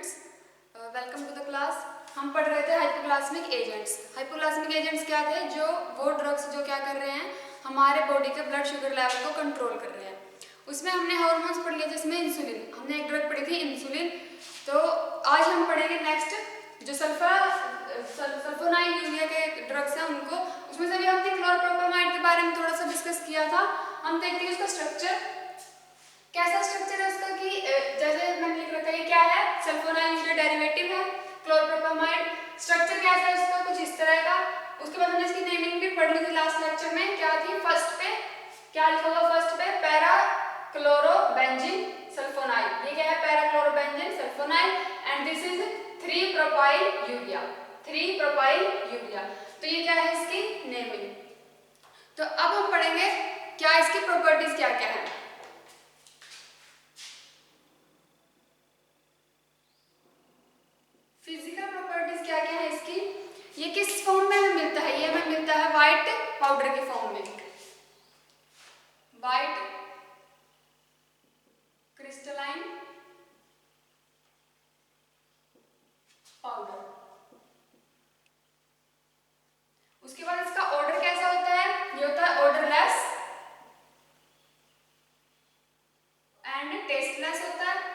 Students, welcome to the class. हम पढ़ रहे थे हाइपोग्लाइसेमिक एजेंट्स। हाइपोग्लाइसेमिक एजेंट्स क्या थे? जो वो ड्रग्स जो क्या कर रहे हैं, हमारे बॉडी के ब्लड शुगर लेवल को कंट्रोल कर रहे हैं। उसमें हमने हार्मोन्स पढ़ लिए, जिसमें इंसुलिन, हमने एक ड्रग पढ़ी थी इंसुलिन। तो आज हम पढ़ेंगे नेक्स्ट जो सल्फोनाइल यूरिया के ड्रग्स हैं उनको। उसमें से भी हमने क्लोरप्रोपामाइड के बारे में थोड़ा सा डिस्कस किया था। हम देखते हैं उसका स्ट्रक्चर कैसा स्ट्रक्चर है उसका, कि जैसे मैंने लिख रखा है ये क्या है, सल्फोनाइल यूरिया डेरिवेटिव है क्लोरप्रोपामाइड। स्ट्रक्चर कैसा है उसका, कुछ इस तरह का। उसके बाद हमने इसकी नेमिंग भी पढ़ ली थी लास्ट लेक्चर में। क्या थी? फर्स्ट पे क्या लिखा हुआ? फर्स्ट पे पैरा क्लोरोबेंजीन सल्फोनाइल। ये क्या है? Para chlorobenzene sulfonyl and this is 3 propyl urea. 3 propyl urea. तो ये क्या है इसकी नेमिंग। तो अब हम पढ़ेंगे क्या इसकी प्रॉपर्टीज क्या क्या है। फिजिकल प्रॉपर्टीज क्या क्या है इसकी। ये किस फॉर्म में हमें मिलता है? ये हमें मिलता है व्हाइट पाउडर के फॉर्म में। White crystalline powder. उसके बाद इसका ऑर्डर कैसा होता है? ये होता है ऑर्डरलेस एंड टेस्टलेस होता है।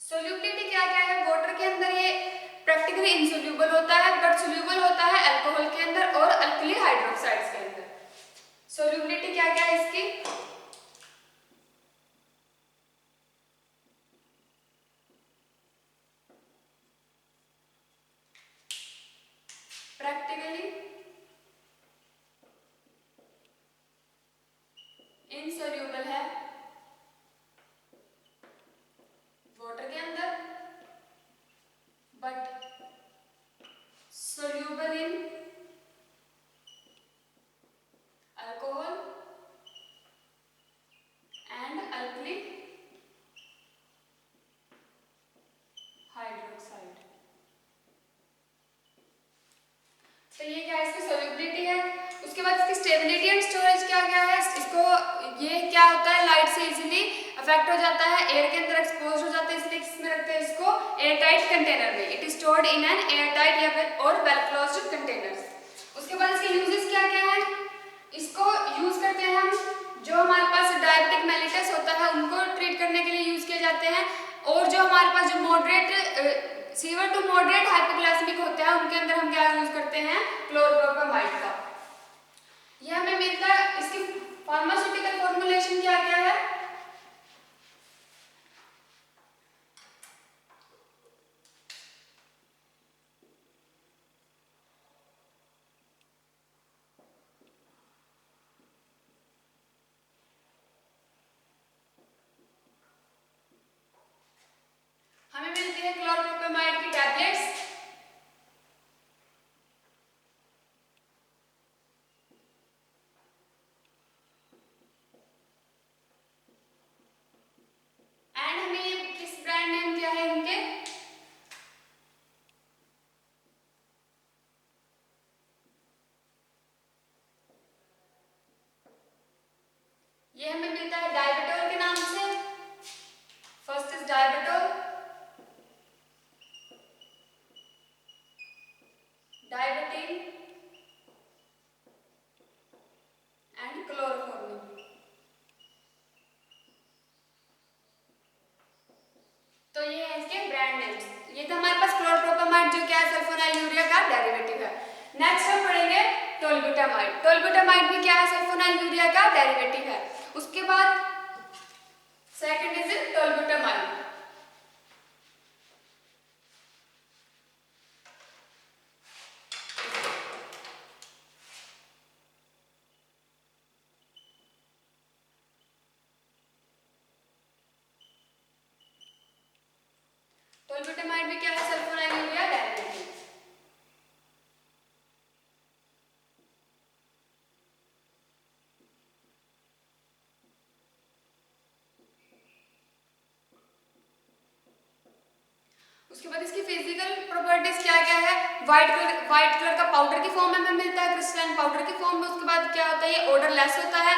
सोल्यूबिलिटी क्या क्या है? वाटर के अंदर ये प्रैक्टिकली इनसोल्यूबल होता है, बट सोल्यूबल होता है अल्कोहल के अंदर और अल्कली हाइड्रोक्साइड्स के अंदर। सोल्यूबिलिटी क्या क्या है इसकी? प्रैक्टिकली इनसोल्यूबल है वाटर के अंदर, but soluble in alcohol and alkali hydroxide. तो ये क्या है? इसकी सोल्यूबिलिटी है। उसके बाद इसकी स्टेबिलिटी एंड स्टोरेज क्या क्या है? इसको ये क्या होता है, लाइट से इजीली अफेक्ट हो जाता है, एयर के अंदर एक्सपोज हो जाता है, इसलिए किसमें रखते हैं इसको? एयर टाइट कंटेनर में। It is stored in an air tight या फिर और वेल क्लोज्ड कंटेनर्स। उसके बाद इसके यूजेस क्या क्या है? इसको यूज करते हैं हम, जो हमारे पास डायबिटिक मेलिटस होता है उनको ट्रीट करने के लिए यूज किए जाते हैं। और जो हमारे पास जो moderate severe to moderate hypoglycaemic होते हैं उनके अंदर हम क्या यूज करते हैं? क्लोरप्रोपामाइड का। यह हमें मिलता है। इसकी फार्मास्यूटिकल फॉर्मुलेशन क्या क्या है? हमें मिलती है क्लोरप्रोपामाइड की टैबलेट्स, एंड हमें ये किस ब्रांड नेम क्या है इनके? ये हमें मिलता है डायबिटोल के नाम से। First is diabitol, diabitine and chloroformin. तो ये है इसके ब्रांड नेम्स। ये तो हमारे पास क्लोरप्रोपामाइड जो क्या है, सल्फोनाइल यूरिया का डेरिवेटिव है। नेक्स्ट हम पढ़ेंगे टोलब्यूटामाइड। टोलब्यूटामाइड भी क्या है? सल्फोनाइल यूरिया का डेरिवेटिव है। उसके बाद सेकंड इज टोलब्यूटामाइड। टोलब्यूटामाइड भी क्या है? Sulfonyl urea derivative. उसके बाद इसकी फिजिकल प्रॉपर्टीज क्या क्या है? व्हाइट कलर का पाउडर की फॉर्म में हमें मिलता है, क्रिस्टलाइन पाउडर की फॉर्म में। उसके बाद क्या होता है? ये ऑर्डरलेस होता है,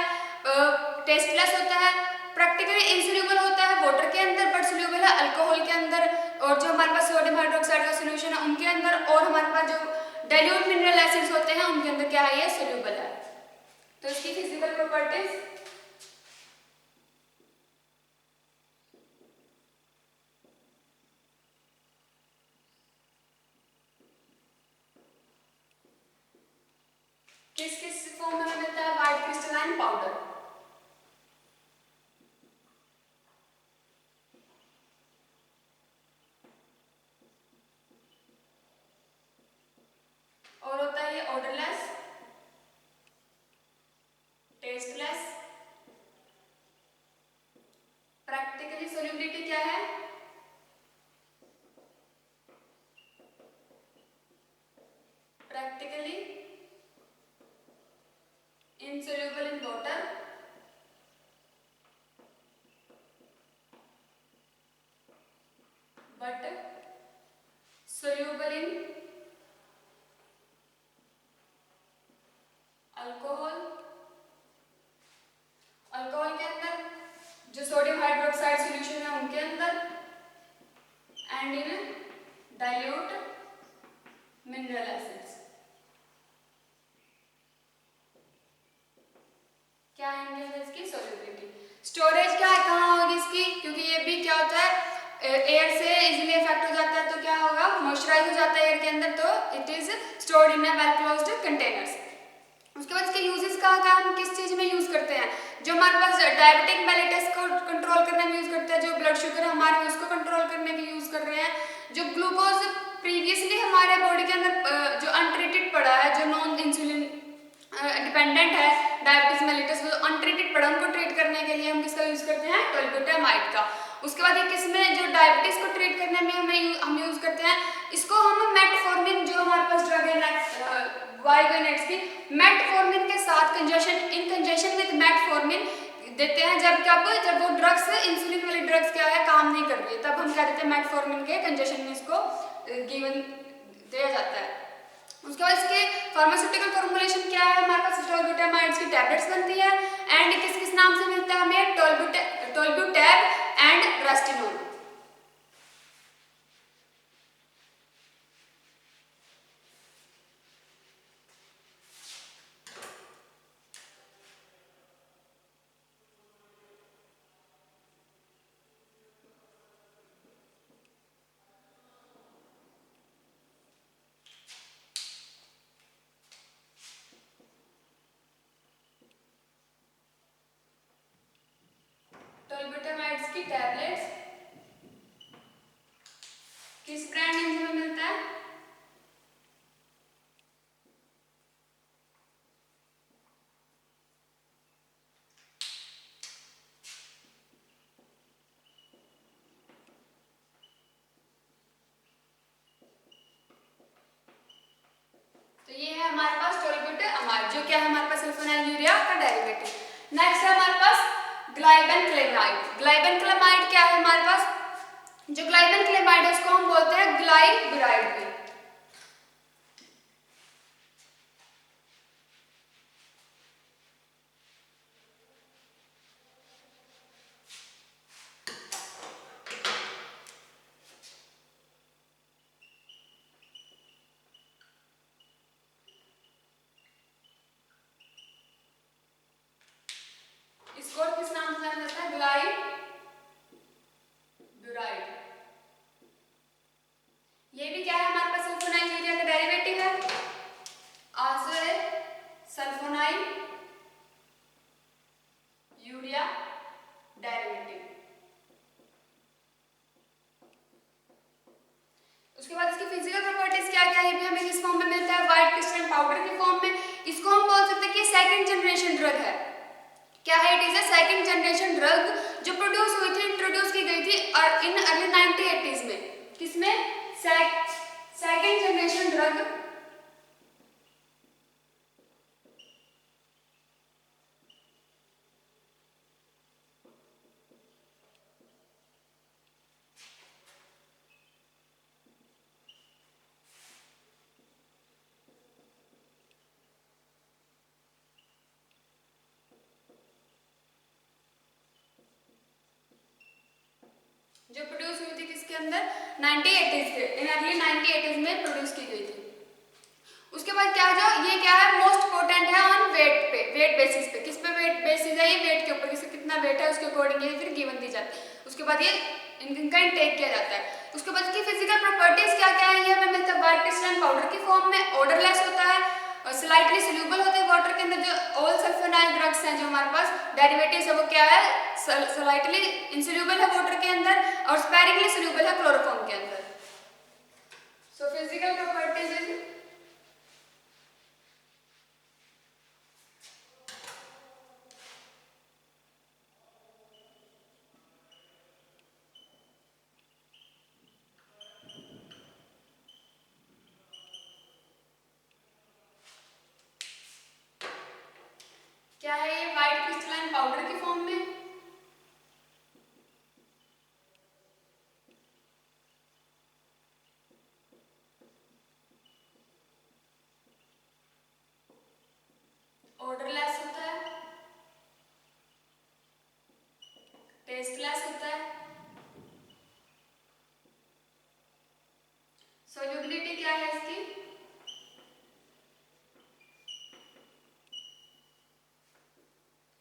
टेस्टलेस होता है, प्रैक्टिकली इनसोल्यूबल होता है वाटर के अंदर, बट सोल्यूबल है अल्कोहल के अंदर, और जो हमारे पास सोडियम हाइड्रोक्साइड का सोल्यूशन है उनके अंदर, और हमारे पास जो डाइल्यूट मिनरल एसिड्स होते हैं उनके अंदर क्या है, ये सोल्यूबल है। तो इसकी फिजिकल प्रॉपर्टीज, किस किस फॉर्म में मिलता है, व्हाइट क्रिस्टलाइन पाउडर, और होता है ये ऑर्डरलेस, टेस्टलेस। प्रैक्टिकली सोल्यूबिलिटी क्या है, practically insoluble in water, but soluble in alcohol. Alcohol के अंदर जो सोडियम हाइड्रोक्साइड सॉल्यूशन है उनके अंदर, and in dilute mineral acids. क्या है इसकी सोल्यूबिलिटी। स्टोरेज क्या है, कहाँ होगी इसकी, क्योंकि ये भी क्या होता है एयर से इजीली इफेक्ट हो जाता है, तो क्या होगा, मॉइस्चराइज हो जाता है एयर के अंदर, तो it is stored in a well closed containers. उसके बाद इसके यूजेस कहाँ कहाँ हम किस चीज में यूज करते हैं, जो हमारे पास डायबिटिक मेलिटस को कंट्रोल करने में यूज करते हैं, जो ब्लड शुगर है हमारे उसको कंट्रोल करने में यूज कर रहे हैं, जो ग्लूकोज प्रीवियसली हमारे बॉडी के अंदर जो अनट्रीटेड पड़ा है, जो नॉन इंसुलिन डिपेंडेंट है डायबिटीज मेलिटस, वो अनट्रीटेड पड़ा, उनको ट्रीट करने के लिए हम किसका यूज करते हैं, टोल्बुटामाइड का। उसके बाद ये किसमें, जो डायबिटीज को ट्रीट करने में हम यूज करते हैं, इसको हम मेटफॉर्मिन, जो हमारे पास ड्रग है वाइगोनेट्स की, मेटफॉर्मिन के साथ congestion, in congestion with metformin देते हैं, जब वो ड्रग्स, इंसुलिन वाली ड्रग्स क्या है काम नहीं कर रही है, तब हम क्या देते हैं, मेटफॉर्मिन के कंजेशन में इसको गिवन दिया जाता है। उसके बाद इसके फार्मास्यूटिकल फॉर्मुलेशन क्या है, हमारे पास टोल्बुटामाइड्स की टैबलेट्स बनती है, एंड किस किस नाम से मिलता है हमें, टोल्बुटैब एंड रेस्टिनोल। टोल्बुटामाइड्स की टैबलेट्स किस ब्रांड नेम में मिलता है, तो ये है हमारे पास टोल्बुटामाइड, जो क्या है हमारे पास सल्फोनाइल यूरिया का डेरिवेटिव। नेक्स्ट है हमारे पास ग्लाइबेनक्लेमाइड। ग्लाइबेनक्लेमाइड क्या है हमारे पास, जो ग्लाइबेनक्लेमाइड है उसको हम बोलते हैं ग्लाइब्यूराइड भी। इसको किस नाम से जाना जाता है, ग्लाइब्यूराइड। ये भी क्या है हमारे पास सल्फोनाइल यूरिया का डेरिवेटिव है, आंसर है सल्फोनाइल यूरिया डेरिवेटिव। उसके बाद इसकी फिजिकल प्रॉपर्टीज क्या क्या है, ये भी हमें किस फॉर्म में मिलता है, व्हाइट क्रिस्टल पाउडर के फॉर्म में। इसको हम बोल सकते हैं कि सेकंड जनरेशन ड्रग है, क्या है, it is a second generation drug, जो प्रोड्यूस हुई थी, इंट्रोड्यूस की गई थी और इन अर्ली 1980s में, किसमें, सेकंड जनरेशन ड्रग। जो प्रोड्यूस हुई थी किसके अंदर, 1980s के, इन अर्ली 1980s में प्रोड्यूस की गई थी। उसके बाद क्या जो ये क्या है, मोस्ट पोटेंट है ऑन वेट पे, वेट बेसिस पे। किस पे वेट बेसिस है, ये वेट के ऊपर, किसका कितना वेट है उसके अकॉर्डिंग ये फिर गिवन दी जाती है। उसके बाद ये इनका इंटेक किया जाता है। उसके बाद इसकी फिजिकल प्रॉपर्टीज क्या क्या है, ये हमें मिलता है व्हाइट क्रिस्टलाइन पाउडर की फॉर्म में, ऑर्डरलेस होता है और स्लाइटली सोल्यूबल होते हैं वाटर के अंदर। जो ऑल सल्फोनाइल ड्रग्स हैं जो हमारे पास डेरिवेटिव्स है वो क्या है, स्लाइटली इंसोल्यूबल है वाटर के अंदर और स्पेरिंगली सोल्यूबल है क्लोरोफॉर्म के अंदर। सो फिजिकल प्रॉपर्टीज इज क्या है, ये व्हाइट क्रिस्टलाइन पाउडर की फॉर्म में, ऑर्डरलेस होता है, टेस्टलेस होता है, सोल्यूबिलिटी क्या है इसकी,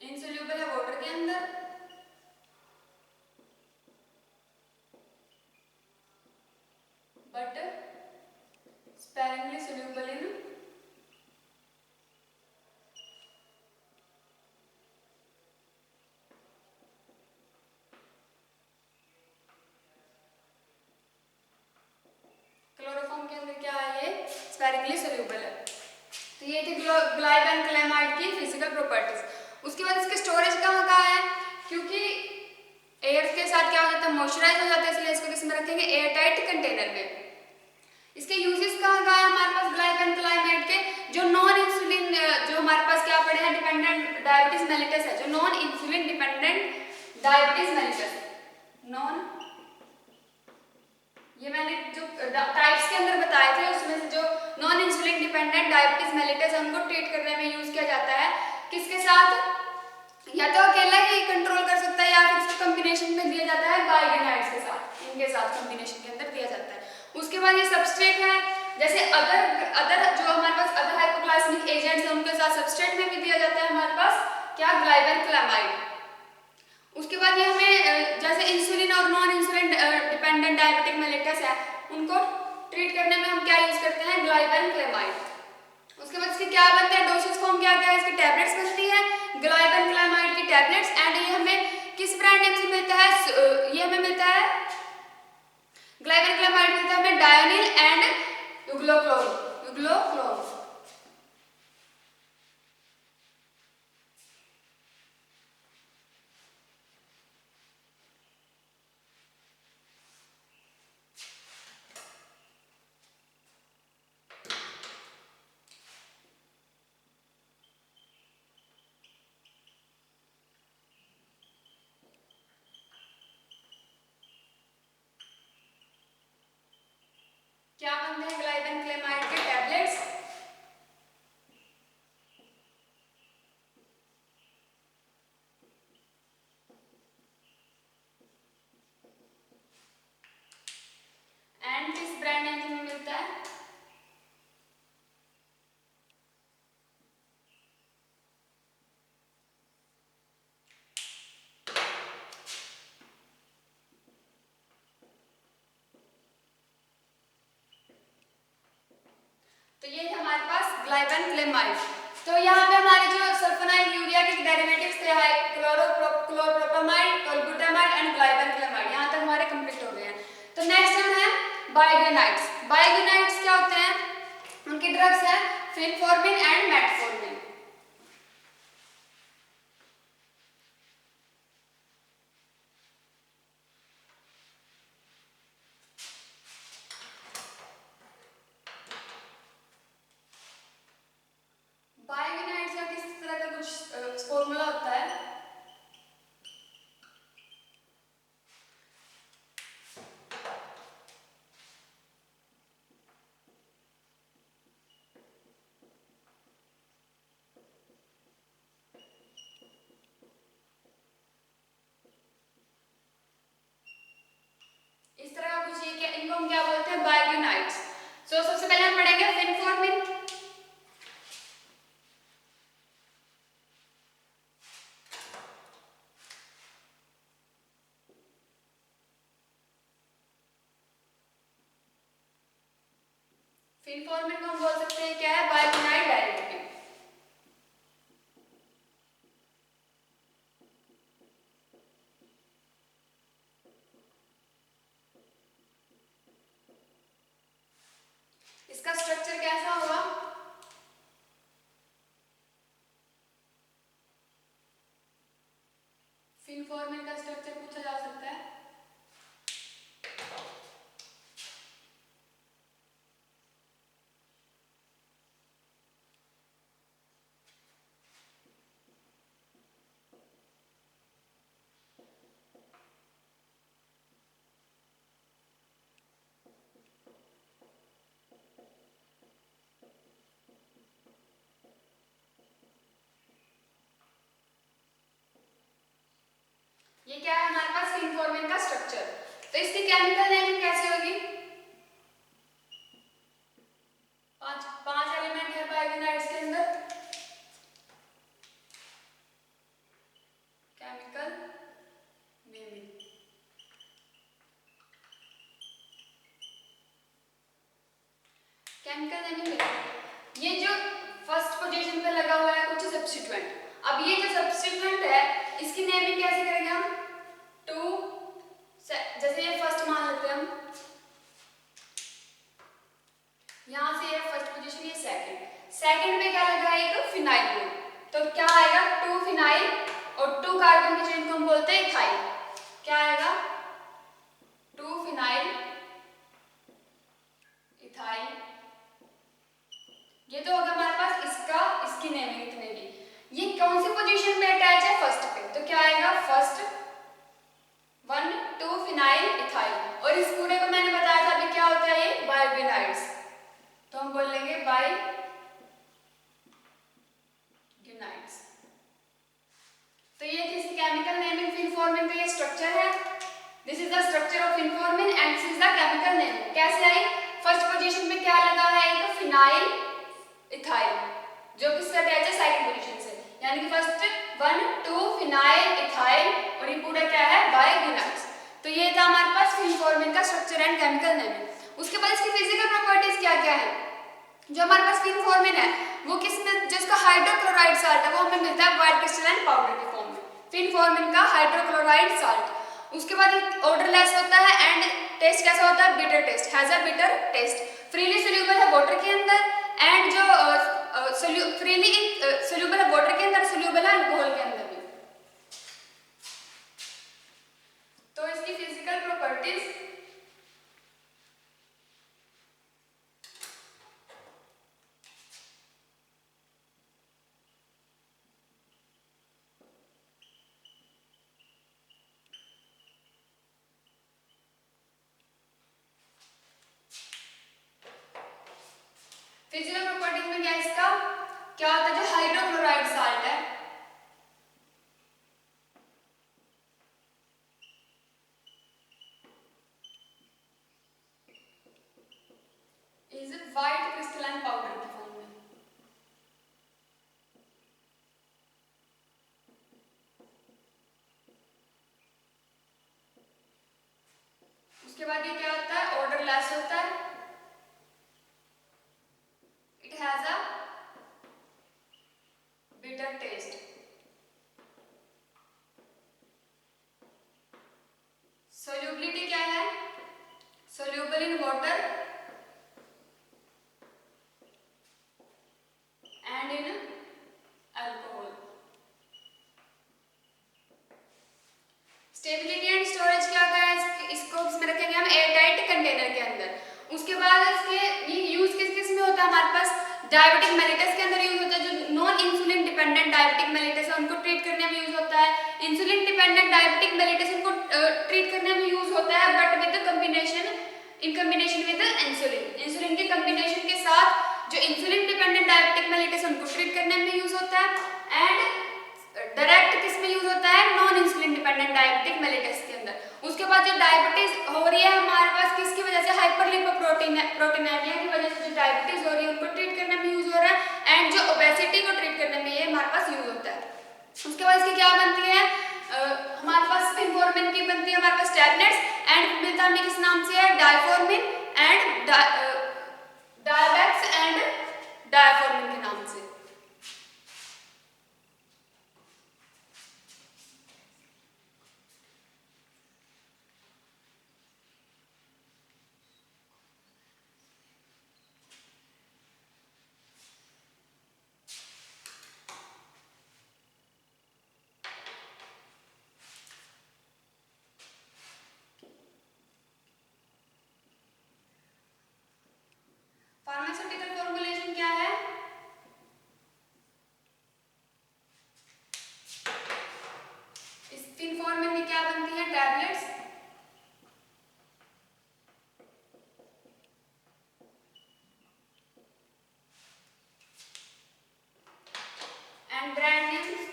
इनसोल्यूबल है वाटर के अंदर, but sparingly soluble in chloroform के अंदर। क्या है, ये स्पेरिंगली सोल्यूबल है। तो ये थी ग्लाइबेनक्लेमाइड की फिजिकल प्रॉपर्टीज। उसके बाद इसकी स्टोरेज कहाँ है, क्योंकि एयर के साथ क्या हो जाता है, मॉइस्चराइज हो जाता है, इसलिए इसको किसमें रखेंगे, एयर टाइट कंटेनर में। इसके यूजेस कहाँ है हमारे पास ग्लाइबेनक्लेमाइड के, जो नॉन इंसुलिन, जो हमारे पास क्या पड़े हैं, डिपेंडेंट डायबिटीज मेलिटस है, जो non insulin dependent diabetes mellitus, non, ये मैंने जो टाइप्स के अंदर बताए थे उसमें से जो non insulin dependent diabetes mellitus है उनको ट्रीट करने में यूज किया जाता है। किसके साथ, या तो अकेला ही कंट्रोल कर सकता है या फिर इसको कॉम्बिनेशन में दिया जाता है बाइगेनाइड्स के साथ, इनके साथ कॉम्बिनेशन के अंदर दिया जाता है। उसके बाद ये सबस्ट्रेट है, जैसे अदर जो हमारे पास अदर हाइपोग्लाइसेमिक एजेंट्स हैं उनके साथ सबस्ट्रेट में भी दिया जाता है हमारे पास क्या, ग्लाइबेनक्लेमाइड। उसके बाद ये हमें जैसे इंसुलिन और non insulin dependent diabetic mellitus है उनको ट्रीट करने में हम क्या यूज करते हैं, ग्लाइबेनक्लेमाइड। उसके बाद इसके क्या बनते हैं, डोसेज फॉर्म क्या क्या है, इसकी टैबलेट्स बनती है ग्लाइबेनक्लेमाइड की टैबलेट्स। एंड ये हमें किस ब्रांड नेम से मिलता है, ये हमें मिलता है ग्लाइबेनक्लेमाइड मिलता है हमें डायोनिल एंड यूग्लोक्लोन। क्या बनते हैं ग्लाइबेनक्लेमाइड के टैबलेट्स, एंड किस ब्रांड नेम से मिलता है, तो ये हमारे पास ग्लाइबेनक्लेमाइड। तो यहाँ पे हमारे जो सल्फोनाइल यूरिया के डेरिवेटिव्स थे क्लोरोप्रोपामाइड, टोल्बुटामाइड एंड ग्लाइबेनक्लेमाइड, यहाँ तक हमारे कंप्लीट हो गए हैं। तो नेक्स्ट हम है बाइगेनाइड्स। बाइगेनाइड्स क्या होते हैं, उनके ड्रग्स हैं फेनफोर्मिन एंड मेटफोर्मिन। बाइगेनाइड्स का किस तरह का कुछ फॉर्मूला होता है, सबसे पहले हम पढ़ेंगे फिनफॉर्मिन। फिनफॉर्मिन को हम बोल सकते हैं क्या है, बाइफिनाइल डाइरेक्टिव। इसका स्ट्रक्चर कैसा होगा, फिनफॉर्मिन का स्ट्रक्चर पूछा जा सकता है। ये क्या है हमारे पास फिनफॉर्मिन का स्ट्रक्चर। तो इसकी केमिकल नेमिंग कैसे होगी, पांच एलिमेंट है बाइफिनाइड्स के अंदर। केमिकल नेमिंग, केमिकल नेमिंग ये जो फर्स्ट पोजीशन पे लगा हुआ है कुछ सब्स्टिट्यूएंट। अब ये जो सब्स्टिट्यूएंट है इसकी नेमिंग कैसे करेंगे हम, टू, जैसे ये फर्स्ट मान लेते हैं हम, यहां से ये फर्स्ट पोजीशन, ये सेकंड में क्या लगा है, एक फिनाइल ग्रुप, तो क्या आएगा, टू फिनाइल, और टू कार्बन की चेन को हम बोलते हैं इथाइल। क्या आएगा, टू फिनाइल इथाइल। ये तो होगा हमारे पास इसका, इसकी नेमिंग इतने की। ये कौन सी पोजीशन पे अटैच है, फर्स्ट पे, तो क्या आएगा, फर्स्ट 1 2 फिनाइल इथाइल। और इस पूरे को मैंने बताया था अभी क्या होता है, ये बाइफिनाइड्स, तो हम बोल लेंगे बाइफिनाइड्स। तो ये किसी केमिकल नेमिंग फिनफॉर्मिन का ये स्ट्रक्चर है। This is the structure of phenformin and this is the chemical naming. कैसे आई, फर्स्ट पोजीशन पे क्या लगा है, एक फिनाइल इथाइल, जो किससे अटैच है, सेकंड पोजीशन से, यानी कि फर्स्ट 1 2 फिनाइल इथाइल, और ये पूरा क्या है, बाइफिनाइड्स। तो ये था हमारे पास फिनफॉर्मिन का स्ट्रक्चर एंड केमिकल नेमिंग। उसके बाद इसकी फिजिकल प्रॉपर्टीज क्या क्या है। जो हमारे पास फिनफॉर्मिन है वो किसमें, जिसका हाइड्रोक्लोराइड साल्ट है वो हमें मिलता है व्हाइट क्रिस्टलाइन पाउडर के फॉर्म में, फिनफॉर्मिन का हाइड्रोक्लोराइड साल्ट। उसके बाद ऑर्डरलेस होता है एंड टेस्ट कैसा होता है, bitter taste, has a bitter taste, freely soluble है वाटर के अंदर, एंड जो फ्रीली सोल्यूबल है वाटर के अंदर, सोल्यूबल है अल्कोहल के अंदर भी। तो इसकी फिजिकल प्रॉपर्टीज, फिजिकल प्रॉपर्टीज में क्या इसका क्या होता है, जो हाइड्रोक्लोराइड साल्ट है, इज व्हाइट क्रिस्टलाइन पाउडर के फॉर्म में। उसके बाद ये क्या होता है, ऑर्डरलेस होता है, it has a bitter taste, solubility क्या है, soluble in water and in alcohol. Stability and storage क्या का है, इसको इसमें रखेंगे हम एयरटाइट कंटेनर के अंदर। उसके बाद इसके ये यूज किस किस में होता है, हमारे पास डायबिटिक मेलिटस के अंदर यूज होता है, जो non insulin dependent diabetic mellitus है उनको ट्रीट करने में यूज होता है। इंसुलिन डिपेंडेंट डायबिटिक मेलिटस उनको ट्रीट करने में यूज होता है, but with combination, in combination with insulin, insulin के कॉम्बिनेशन के साथ जो इंसुलिन डिपेंडेंट डायबिटिक मेलिटस उनको ट्रीट करने में यूज होता है। एंड डायरेक्ट किस में यूज होता है, non insulin dependent diabetic mellitus के अंदर। उसके बाद जो डायबिटीज हो रही है हमारे पास किसकी वजह से, हाइपरलिपोप्रोटीन प्रोटीनेमिया की वजह से जो डायबिटीज हो रही है उनको ट्रीट करने में यूज हो रहा है, एंड जो ओबेसिटी को ट्रीट करने में ये हमारे पास यूज होता है। उसके बाद इसकी क्या बनती है, हमारे पास स्पिनफॉर्मिन की बनती है हमारे पास टैबलेट्स, एंड मिलता हमें किस नाम से है, डायफॉर्मिन एंड डायबैक्स एंड डायफॉर्मिन के नाम से। फार्मास्यूटिकल फॉर्मुलेशन क्या है, स्पिनफॉर्मिन की क्या बनती है, tablets, and brand names,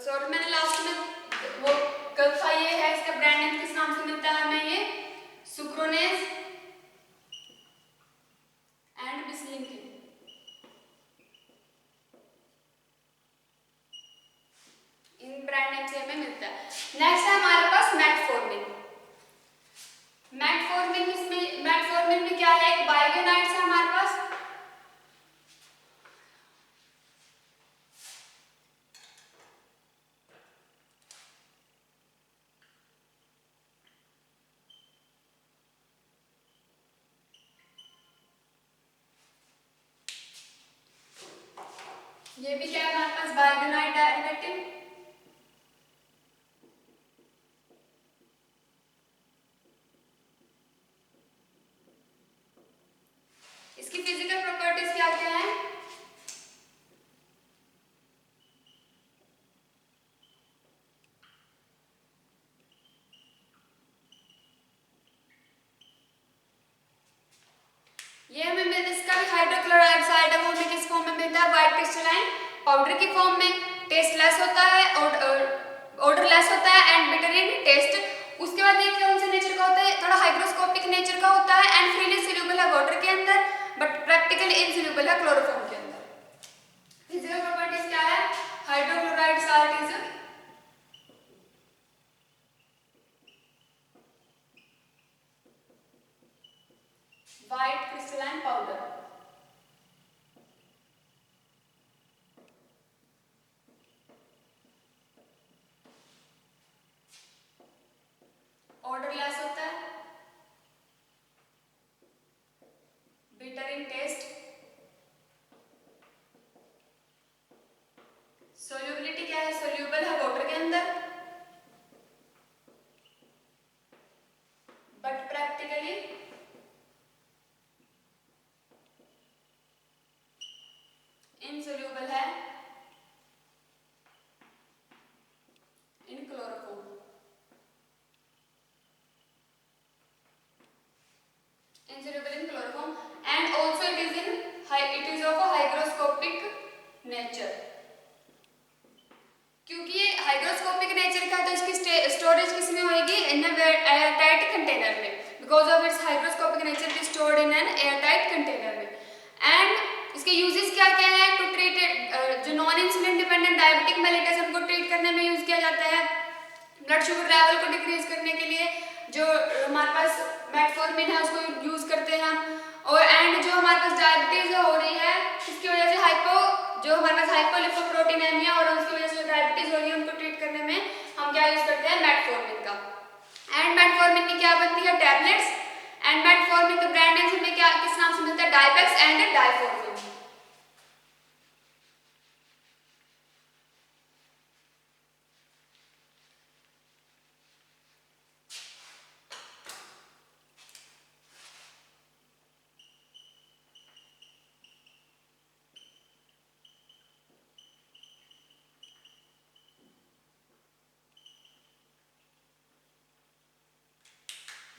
sorry मैंने लास्ट में वो गलत था, ये है इसका ब्रांड नेम किस नाम से मिलता है हमें, ये सुक्रोनेज एंड बिस्लिंकिन, इन ब्रांड नेम से हमें मिलता है। नेक्स्ट है हमारे पास मेटफॉर्मिन। मेटफॉर्मिन में क्या है, एक बाइगोनाइट्स है हमारे पास, ये भी क्या है हमारे पास, बाइगोनाइट डेरिवेटिव। इसकी फिजिकल प्रॉपर्टीज क्या क्या है, ये हमें इसका भी हाइड्रोक्लोराइड साइडामोन किस फॉर्म में मिलता है, व्हाइट क्रिस्टलाइन पाउडर की फॉर्म में, टेस्टलेस होता है, ऑर्डरलेस होता है एंड बिटर इन टेस्ट। उसके बाद ये कौन से नेचर का होता है, थोड़ा हाइग्रोस्कोपिक नेचर का होता है, एंड फ्रीली सोल्यूबल है वाटर के अंदर बट प्रैक्टिकली इनसोल्यूबल है क्लोरोफॉर्म के अंदर। फिजिकल प्रॉपर्टीज क्या है, hydrochloride salt is white crystalline powder, odourless होता है, बिटर इन टेस्ट, सोल्यूबिलिटी क्या है, सोल्यूबल है वाटर के अंदर बट प्रैक्टिकली इनसोल्यूबल है in chloroform. Insoluble in chloroform and also it is of a hygroscopic nature। क्योंकि ये हाइग्रोस्कोपिक नेचर का है तो इसकी स्टोरेज किस में होगी, इन एयरटाइट कंटेनर में, because of its hygroscopic nature it stored in an airtight container में। एंड इसके यूजेस क्या क्या है, टू ट्रीट जो non insulin dependent diabetic mellitus उनको ट्रीट करने में यूज किया जाता है, ब्लड शुगर लेवल को डिक्रीज करने के लिए जो हमारे पास मेटफॉर्मिन है उसको यूज करते हैं हम, और एंड जो हमारे पास डायबिटीज हो रही है इसकी वजह से जो हमारे पास हाइपोलिपोप्रोटीनेमिया और उसकी वजह से डायबिटीज हो रही है उनको ट्रीट करने में हम क्या यूज करते हैं, मेटफॉर्मिन का। एंड मेटफॉर्मिन की क्या बनती है, टैबलेट्स, एंड मेटफॉर्मिन के ब्रांड नेम हमें क्या किस नाम से मिलता है, डायबैक्स एंड डायफॉर्मिन।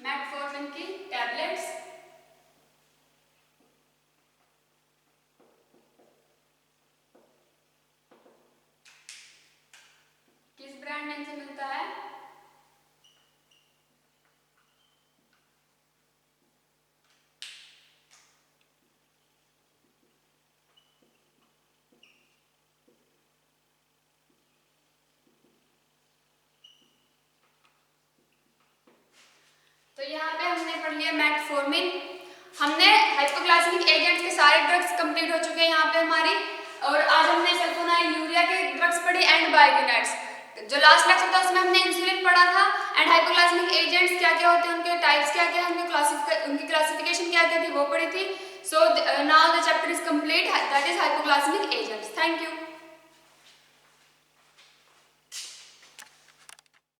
मेटफॉर्मिन की टैबलेट्स, किस ब्रांड नेम से तो यहाँ पे हमने पढ़ लिया मेटफॉर्मिन। हमने हाइपोग्लाइसेमिक एजेंट्स के सारे ड्रग्स कंप्लीट हो चुके हैं यहाँ पे हमारी। और आज हमने सल्फोनाइल यूरिया के ड्रग्स पढ़े एंड बाइग्रेनेट्स। जो लास्ट लेक्चर था उसमें हमने इंसुलिन पढ़ा था एंड हाइपोग्लाइसेमिक एजेंट्स क्या क्या होते हैं, उनके टाइप्स क्या क्या हैं, उनकी क्लासिफिकेशन क्या क्या थी वो पढ़ी थी। So now the chapter is complete, that is hypoglycaemic agents. Thank you.